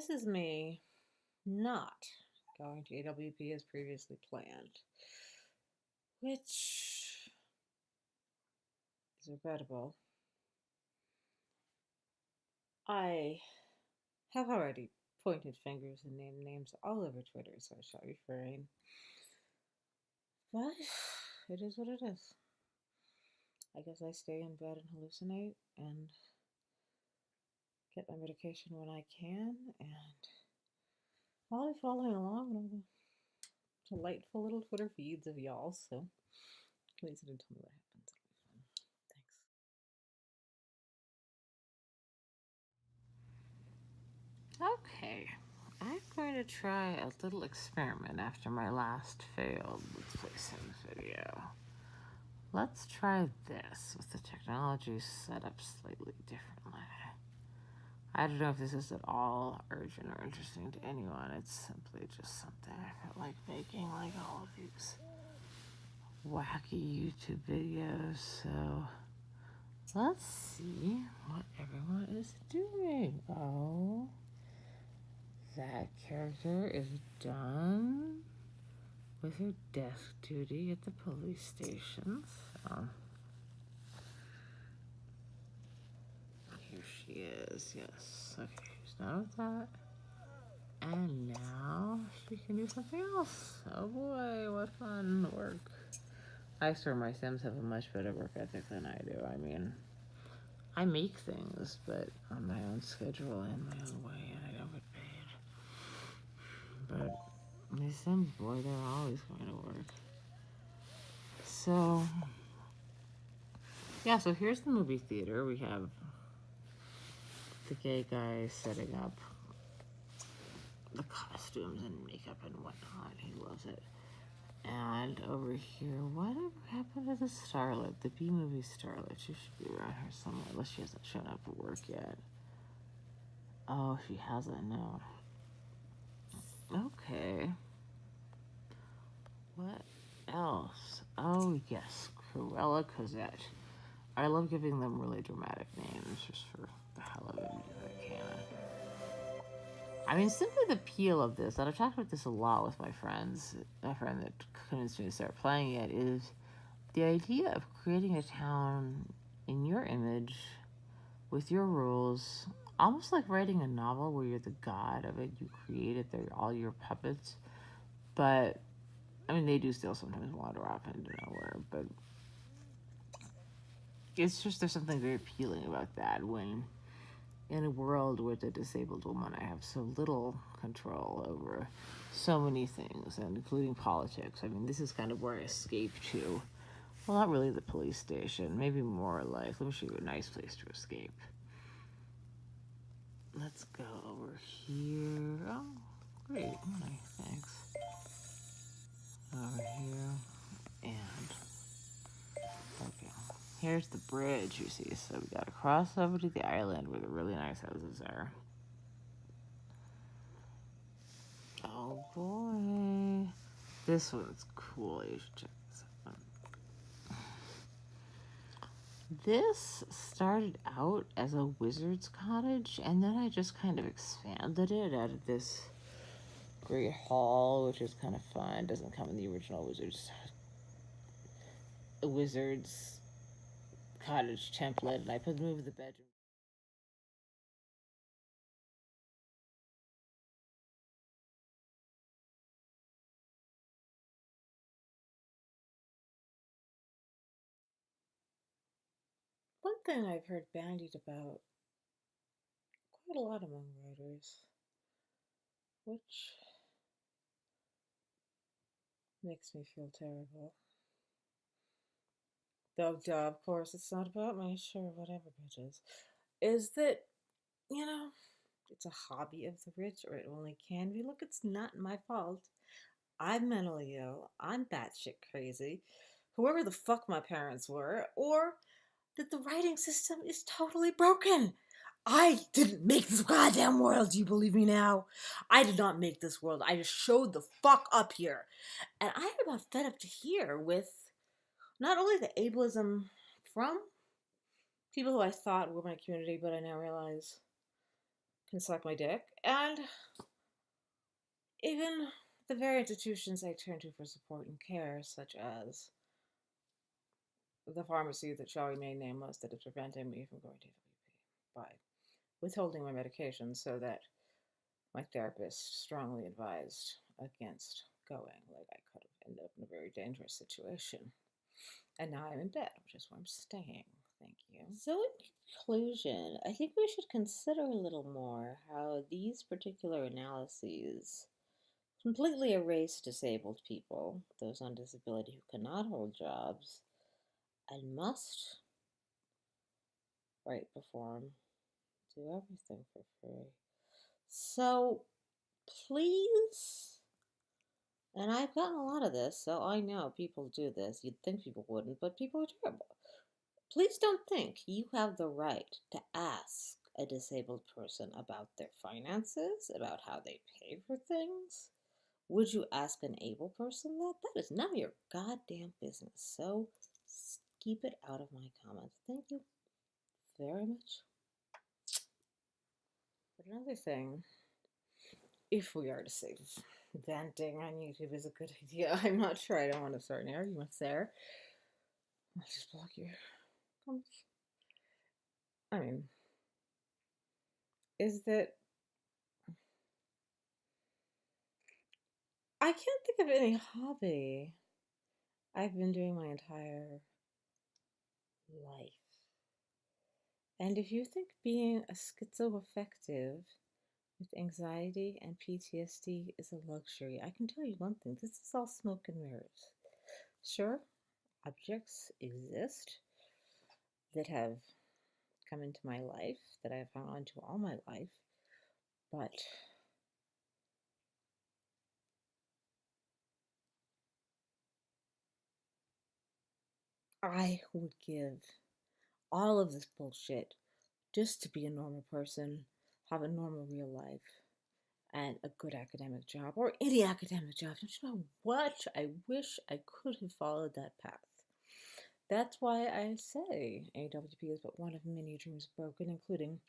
This is me not going to AWP as previously planned, which is regrettable. I have already pointed fingers and named names all over Twitter, so I shall refrain. But it is what it is. I guess I stay in bed and hallucinate and get my medication when I can, and I'll be following along in all the delightful little Twitter feeds of y'all, so please don't tell me what happens. It'll be fun. Thanks. Okay, I'm going to try a little experiment after my last failed Let's Play Sims video. Let's try this with the technology set up slightly differently. I don't know if this is at all urgent or interesting to anyone. It's simply just something I felt like making, like all of these wacky YouTube videos. So let's see what everyone is doing. Oh, that character is done with her desk duty at the police station. So here she is. Yes. Okay, she's done with that. And now she can do something else. Oh boy, what fun work. I swear my Sims have a much better work ethic than I do. I mean, I make things, but on my own schedule and my own way, and I don't get paid. But my Sims, boy, they're always going to work. So, yeah, so here's the movie theater. We have the gay guy setting up the costumes and makeup and whatnot. He loves it. And over here, whatever happened to the starlet, the B-movie starlet? She should be around here somewhere, unless she hasn't shown up for work yet. Oh, she hasn't, no. Okay. What else? Oh, yes, Cruella Cosette. I love giving them really dramatic names just for the hell of it, if I can. I mean, simply the appeal of this, and I've talked about this a lot with my friends, a friend that convinced me to start playing it, is the idea of creating a town in your image with your rules, almost like writing a novel where you're the god of it. You create it, they're all your puppets. But, I mean, they do still sometimes wander off into nowhere, but it's just, there's something very appealing about that when in a world with a disabled woman, I have so little control over so many things, and including politics. I mean, this is kind of where I escape to. Well, not really the police station. Maybe more like, let me show you a nice place to escape. Let's go over here. Oh, great. Money. Thanks. Over here. And, okay. Here's the bridge, you see. So we gotta cross over to the island where the really nice houses are. Oh boy. This one's cool. You should check this out. This started out as a wizard's cottage, and then I just kind of expanded it out of this great hall, which is kind of fun. Doesn't come in the original wizard's cottage template, and I moved the bedroom. One thing I've heard bandied about quite a lot among writers, which makes me feel terrible. Though, duh, of course, it's not about me. Sure, whatever, bitches. Is that, you know, it's a hobby of the rich, or it only can be. Look, it's not my fault. I'm mentally ill. I'm batshit crazy. Whoever the fuck my parents were, or that the writing system is totally broken. I didn't make this goddamn world, do you believe me now? I did not make this world. I just showed the fuck up here. And I'm about fed up to here with not only the ableism from people who I thought were my community, but I now realize can suck my dick, and even the very institutions I turn to for support and care, such as the pharmacy that shall remain nameless that is preventing me from going to AWP by withholding my medication so that my therapist strongly advised against going. Like, I could have ended up in a very dangerous situation. And now I'm in bed, which is where I'm staying. Thank you. So, in conclusion, I think we should consider a little more how these particular analyses completely erase disabled people, those on disability who cannot hold jobs and must write, perform, do everything for free. So, please, and I've gotten a lot of this, so I know people do this. You'd think people wouldn't, but people are terrible. Please don't think you have the right to ask a disabled person about their finances, about how they pay for things. Would you ask an able person that? That is none of your goddamn business. So keep it out of my comments. Thank you very much. But another thing, if we are to say venting on YouTube is a good idea, I'm not sure. I don't want to start an argument there. I'll just block your comments. I mean, is that I can't think of any hobby I've been doing my entire life. And if you think being a schizoaffective with anxiety and PTSD is a luxury, I can tell you one thing, this is all smoke and mirrors. Sure, objects exist that have come into my life, that I've hung on to all my life, but I would give all of this bullshit just to be a normal person, have a normal real life, and a good academic job, or any academic job. Don't you know what? I wish I could have followed that path. That's why I say AWP is but one of many dreams broken, including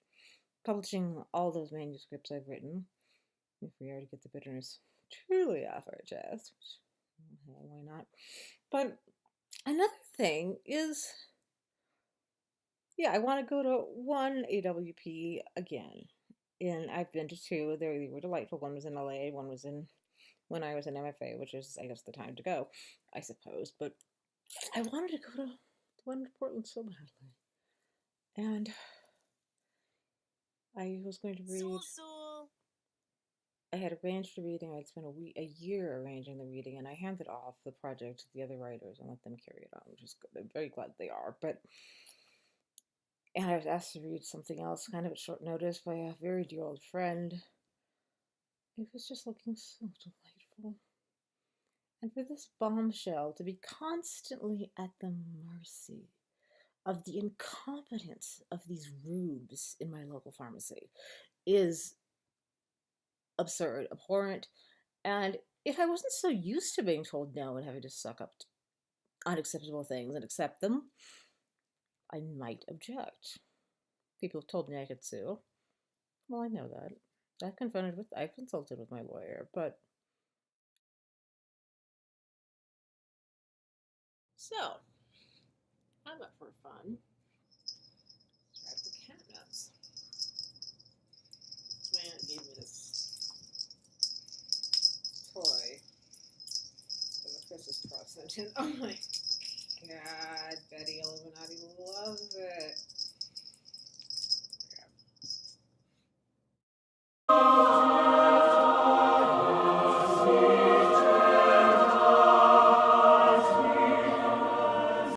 publishing all those manuscripts I've written. If we are to get the bitterness truly off our chest, which, why not? But another thing is, yeah, I want to go to one AWP again. And I've been to two. They were delightful. One was in LA, one was in when I was in MFA, which is, I guess, the time to go, I suppose. But I wanted to go to the one in Portland so badly. And I was going to read. I had arranged the reading. I'd spent a year arranging the reading, and I handed off the project to the other writers and let them carry it on, which is good. I'm very glad they are. And I was asked to read something else, kind of at short notice, by a very dear old friend. It was just looking so delightful. And for this bombshell to be constantly at the mercy of the incompetence of these rubes in my local pharmacy is absurd, abhorrent, and if I wasn't so used to being told no and having to suck up to unacceptable things and accept them, I might object. People have told me I could sue. Well, I know that. I've consulted with my lawyer, but so I'm up for fun. Drive the cat nuts. My aunt gave me this toy as a Christmas present, and oh my god, Betty Illuminati loves it.